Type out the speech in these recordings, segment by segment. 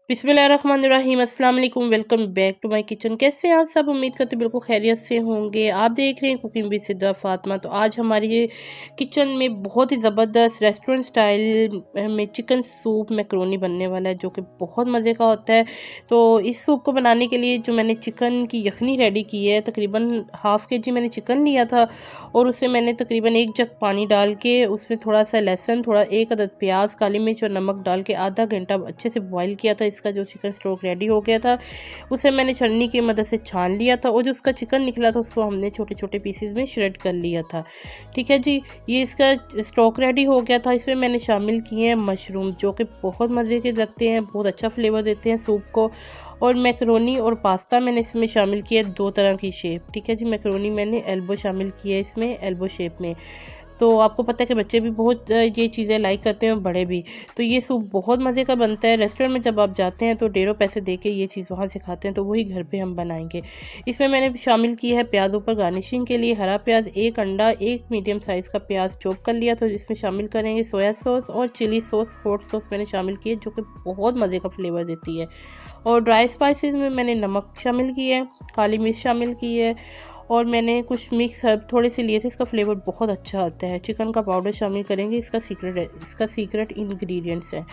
बिस्मिल्लाहिर्रहमानिर्रहीम, अस्सलाम वालेकुम, welcome back to my kitchen. कैसे हैं आप सब? उम्मीद करते बिल्कुल खैरियत से होंगे। आप देख रहे हैं कुकिंग विद सिद्दा फातिमा। तो आज हमारी ये किचन में बहुत ही ज़बरदस्त रेस्टोरेंट स्टाइल में चिकन सूप मैकरोनी बनने वाला है, जो कि बहुत मज़े का होता है। तो इस सूप को बनाने के लिए जो मैंने चिकन की यखनी रेडी की है, तकरीबन हाफ़ के जी मैंने चिकन लिया था और उससे मैंने तकरीबन 1 जग पानी डाल के उसमें थोड़ा सा लहसुन, थोड़ा 1 अदद प्याज, काली मिर्च और नमक डाल के आधा घंटा अच्छे से बॉईल किया था। इसका जो चिकन स्टॉक रेडी हो गया था, उसे मैंने छलनी की मदद से छान लिया था और जो उसका चिकन निकला था उसको हमने छोटे छोटे पीसेस में श्रेड कर लिया था। ठीक है जी, ये इसका स्टॉक रेडी हो गया था। इसमें मैंने शामिल किए हैं मशरूम, जो कि बहुत मज़े के लगते हैं, बहुत अच्छा फ्लेवर देते हैं सूप को। और मैकरोनी और पास्ता मैंने इसमें शामिल किया 2 तरह की शेप। ठीक है जी, मैकरोनी मैंने एल्बो शामिल किया है इसमें, एल्बो शेप में। तो आपको पता है कि बच्चे भी बहुत ये चीज़ें लाइक करते हैं और बड़े भी। तो ये सूप बहुत मज़े का बनता है। रेस्टोरेंट में जब आप जाते हैं तो ढेरों पैसे दे के ये चीज़ वहाँ से खाते हैं, तो वही घर पे हम बनाएँगे। इसमें मैंने शामिल की है प्याज़ ऊपर गार्निशिंग के लिए, हरा प्याज़, 1 अंडा, 1 मीडियम साइज़ का प्याज़ चॉप कर लिया। तो इसमें शामिल करेंगे सोया सॉस और चिली सॉस, हॉट सॉस मैंने शामिल की है, जो कि बहुत मज़े का फ्लेवर देती है। और ड्राई स्पाइसेस में मैंने नमक शामिल की है, काली मिर्च शामिल की है और मैंने कुछ मिक्स हर्ब थोड़े से लिए थे। इसका फ्लेवर बहुत अच्छा आता है। चिकन का पाउडर शामिल करेंगे, इसका सीक्रेट इंग्रेडिएंट्स है।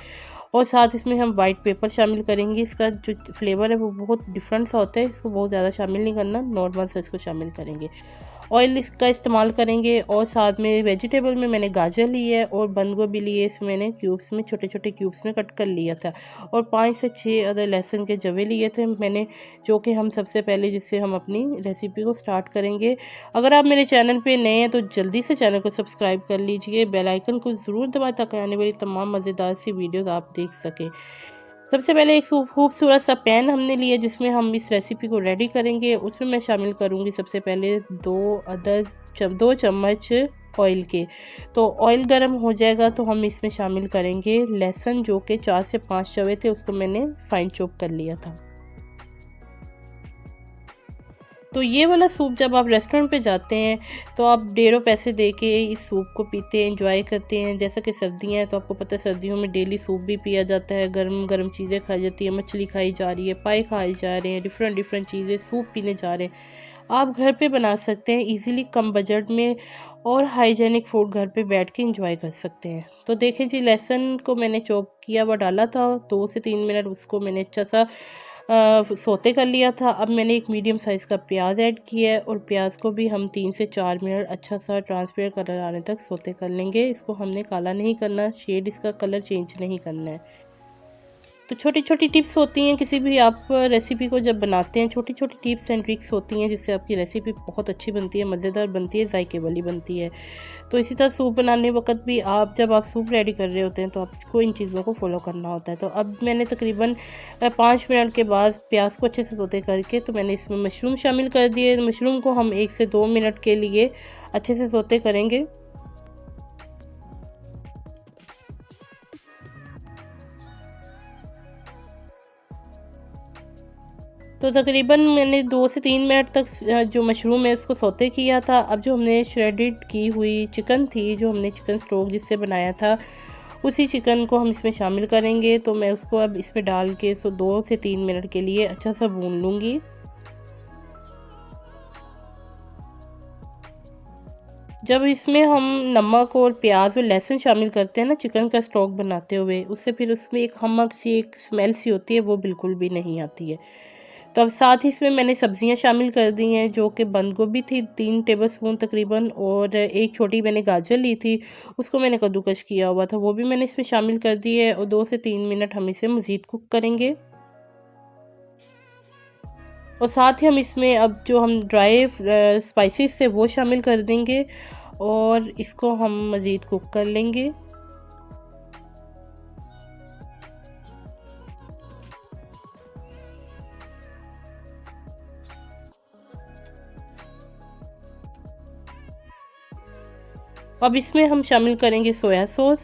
और साथ इसमें हम वाइट पेपर शामिल करेंगे। इसका जो फ्लेवर है वो बहुत डिफरेंट सा होता है, इसको बहुत ज़्यादा शामिल नहीं करना, नॉर्मल सा इसको शामिल करेंगे। ऑयल इसका इस्तेमाल करेंगे और साथ में वेजिटेबल में मैंने गाजर ली है और बंद गोभी ली है। इसमें मैंने क्यूब्स में, छोटे छोटे क्यूब्स में कट कर लिया था और 5 से 6 अदर लहसुन के जवे लिए थे मैंने, जो कि हम सबसे पहले जिससे हम अपनी रेसिपी को स्टार्ट करेंगे। अगर आप मेरे चैनल पे नए हैं तो जल्दी से चैनल को सब्सक्राइब कर लीजिए, बेल आइकन को ज़रूर दबाएं ताकि आने वाली तमाम मज़ेदार सी वीडियोस आप देख सकें। सबसे पहले एक खूबसूरत सा पैन हमने लिया जिसमें हम इस रेसिपी को रेडी करेंगे। उसमें मैं शामिल करूँगी सबसे पहले 2 चम्मच ऑयल के। तो ऑयल गर्म हो जाएगा तो हम इसमें शामिल करेंगे लहसुन, जो कि 4 से 5 चवे थे, उसको मैंने फाइन चॉप कर लिया था। तो ये वाला सूप जब आप रेस्टोरेंट पे जाते हैं तो आप ढेरों पैसे दे के इस सूप को पीते हैं, एंजॉय करते हैं। जैसा कि सर्दियाँ हैं तो आपको पता है सर्दियों में डेली सूप भी पिया जाता है, गर्म गर्म चीज़ें खाई जाती है, मछली खाई जा रही है, पाए खाए जा रहे हैं, डिफरेंट डिफरेंट चीज़ें सूप पीने जा रहे हैं। आप घर पे बना सकते हैं इजीली, कम बजट में, और हाइजेनिक फूड घर पे बैठ के एंजॉय कर सकते हैं। तो देखें जी, लहसुन को मैंने चॉप किया हुआ डाला था, 2 से 3 मिनट उसको मैंने अच्छा सा सोते कर लिया था। अब मैंने एक मीडियम साइज़ का प्याज ऐड किया है और प्याज को भी हम 3 से 4 मिनट अच्छा सा ट्रांसपेरेंट कलर आने तक सोते कर लेंगे। इसको हमने काला नहीं करना, शेड इसका कलर चेंज नहीं करना है। तो छोटी छोटी टिप्स होती हैं किसी भी आप रेसिपी को जब बनाते हैं, छोटी छोटी टिप्स एंड ट्रिक्स होती हैं जिससे आपकी रेसिपी बहुत अच्छी बनती है, मज़ेदार बनती है, जायके वाली बनती है। तो इसी तरह सूप बनाने वक्त भी जब आप सूप रेडी कर रहे होते हैं तो आपको इन चीज़ों को फॉलो करना होता है। तो अब मैंने तकरीबन 5 मिनट के बाद प्याज को अच्छे से सोते करके तो मैंने इसमें मशरूम शामिल कर दिए। मशरूम को हम 1 से 2 मिनट के लिए अच्छे से सोते करेंगे। तो तकरीबन मैंने 2 से 3 मिनट तक जो मशरूम है उसको सौते किया था। अब जो हमने श्रेडिड की हुई चिकन थी, जो हमने चिकन स्टॉक जिससे बनाया था, उसी चिकन को हम इसमें शामिल करेंगे। तो मैं उसको अब इसमें डाल के 2 से 3 मिनट के लिए अच्छा सा भून लूँगी। जब इसमें हम नमक और प्याज और लहसुन शामिल करते हैं ना चिकन का स्टॉक बनाते हुए, उससे फिर उसमें एक हमक सी, एक स्मेल सी होती है, वो बिल्कुल भी नहीं आती है। तो अब साथ ही इसमें मैंने सब्जियां शामिल कर दी हैं, जो कि बंद गोभी थी 3 टेबलस्पून तकरीबन, और एक छोटी मैंने गाजर ली थी, उसको मैंने कद्दूकश किया हुआ था, वो भी मैंने इसमें शामिल कर दी है। और 2 से 3 मिनट हम इसे मज़ीद कुक करेंगे। और साथ ही हम इसमें अब जो हम ड्राई स्पाइसेस थे वो शामिल कर देंगे और इसको हम मज़ीद कुक कर लेंगे। अब इसमें हम शामिल करेंगे सोया सॉस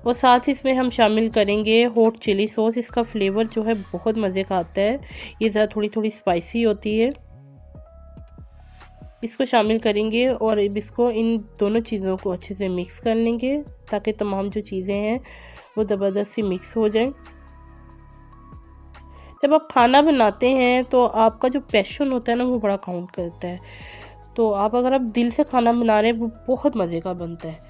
और साथ ही इसमें हम शामिल करेंगे हॉट चिली सॉस। इसका फ्लेवर जो है बहुत मज़े का आता है, ये ज़रा थोड़ी थोड़ी स्पाइसी होती है। इसको शामिल करेंगे और अब इसको इन दोनों चीज़ों को अच्छे से मिक्स कर लेंगे ताकि तमाम जो चीज़ें हैं वो ज़बरदस्त सी मिक्स हो जाएं। जब आप खाना बनाते हैं तो आपका जो पैशन होता है ना वो बड़ा काउंट करता है। तो आप अगर आप दिल से खाना बना रहे हैं वो बहुत मज़े का बनता है।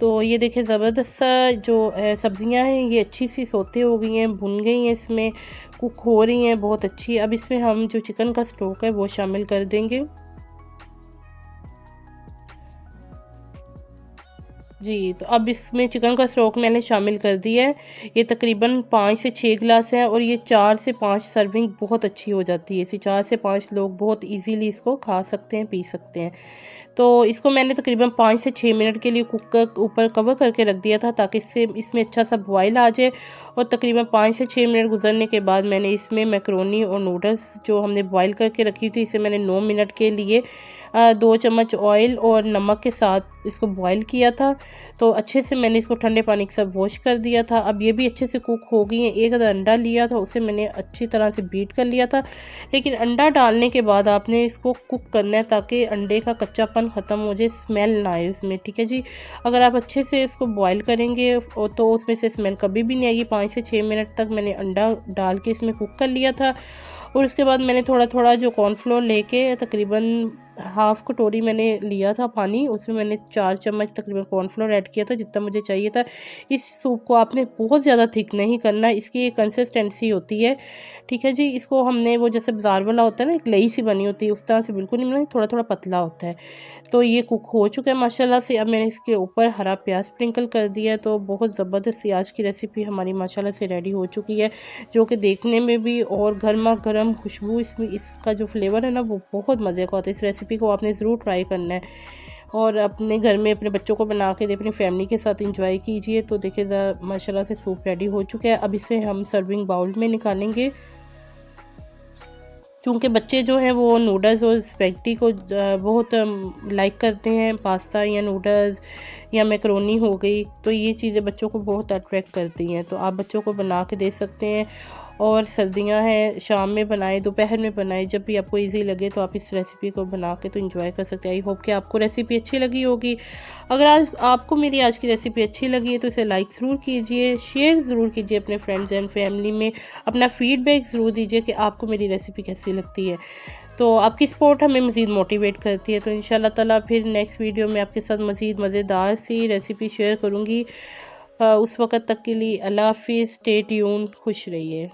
तो ये देखिए ज़बरदस्त सा जो सब्ज़ियाँ हैं ये अच्छी सी सौते हो गई हैं, भुन गई हैं, इसमें कुक हो रही हैं बहुत अच्छी। अब इसमें हम जो चिकन का स्टॉक है वो शामिल कर देंगे। जी, तो अब इसमें चिकन का स्टॉक मैंने शामिल कर दिया है। ये तकरीबन 5 से 6 गिलास है और ये 4 से 5 सर्विंग बहुत अच्छी हो जाती है। इसे 4 से 5 लोग बहुत ईज़िली इसको खा सकते हैं, पी सकते हैं। तो इसको मैंने तकरीबन 5 से 6 मिनट के लिए कुकर ऊपर कवर करके रख दिया था ताकि इससे इसमें अच्छा सा बॉयल आ जाए। और तकरीबन 5 से 6 मिनट गुजरने के बाद मैंने इसमें मैकरोनी और नूडल्स जो हमने बॉयल करके रखी थी इसे मैंने 9 मिनट के लिए 2 चम्मच ऑयल और नमक के साथ इसको बॉयल किया था। तो अच्छे से मैंने इसको ठंडे पानी के साथ वॉश कर दिया था। अब ये भी अच्छे से कुक हो गई हैं। एक अंडा लिया था उसे मैंने अच्छी तरह से बीट कर लिया था। लेकिन अंडा डालने के बाद आपने इसको कुक करना है ताकि अंडे का कच्चापन ख़त्म हो जाए, स्मेल ना आए उसमें, ठीक है जी। अगर आप अच्छे से इसको बॉयल करेंगे तो उसमें से स्मेल कभी भी नहीं आएगी। 5 से 6 मिनट तक मैंने अंडा डाल के इसमें कुक कर लिया था। और उसके बाद मैंने थोड़ा थोड़ा जो कॉर्नफ्लोर लेके तकरीबन हाफ़ कटोरी मैंने लिया था पानी, उसमें मैंने 4 चम्मच तकरीबन कॉर्नफ्लोर ऐड किया था जितना मुझे चाहिए था। इस सूप को आपने बहुत ज़्यादा थिक नहीं करना, इसकी एक कंसिस्टेंसी होती है, ठीक है जी। इसको हमने वो जैसे बाज़ार वाला होता है ना, एक लई सी बनी होती है, उस तरह से बिल्कुल नहीं बनाई, थोड़ा-थोड़ा पतला होता है। तो ये कुक हो चुका है माशाल्लाह से। अब मैंने इसके ऊपर हरा प्याज स्प्रिंकल कर दिया है। तो बहुत ज़बरदस्त सी आज की रेसिपी हमारी माशाल्लाह से रेडी हो चुकी है, जो कि देखने में भी और गरमा-गरम खुशबू इसमें इसका जो फ्लेवर है ना वो बहुत मज़े का होता है। इस रेसिपी को आपने ज़रूर ट्राई करना है और अपने घर में अपने बच्चों को बना के दे, अपनी फैमिली के साथ एंजॉय कीजिए। तो देखिए माशाल्लाह से सूप रेडी हो चुका है। अब इसे हम सर्विंग बाउल में निकालेंगे। चूँकि बच्चे जो हैं वो नूडल्स और स्पैगेटी को बहुत लाइक करते हैं, पास्ता या नूडल्स या मैकरोनी हो गई, तो ये चीज़ें बच्चों को बहुत अट्रैक्ट करती हैं। तो आप बच्चों को बना के दे सकते हैं। और सर्दियां हैं, शाम में बनाएं, दोपहर में बनाएं, जब भी आपको इजी लगे तो आप इस रेसिपी को बना के तो एंजॉय कर सकते हैं। आई होप कि आपको रेसिपी अच्छी लगी होगी। अगर आज आपको मेरी आज की रेसिपी अच्छी लगी है तो इसे लाइक ज़रूर कीजिए, शेयर ज़रूर कीजिए अपने फ्रेंड्स एंड फैमिली में। अपना फीडबैक ज़रूर दीजिए कि आपको मेरी रेसिपी कैसी लगती है। तो आपकी सपोर्ट हमें मज़ीद मोटिवेट करती है। तो इंशाल्लाह ताला फिर नेक्स्ट वीडियो में आपके साथ मज़ीद मज़ेदार सी रेसिपी शेयर करूँगी। उस वक़्त तक के लिए अल्लाह हाफ़िज़, स्टे ट्यून्ड, खुश रहिए।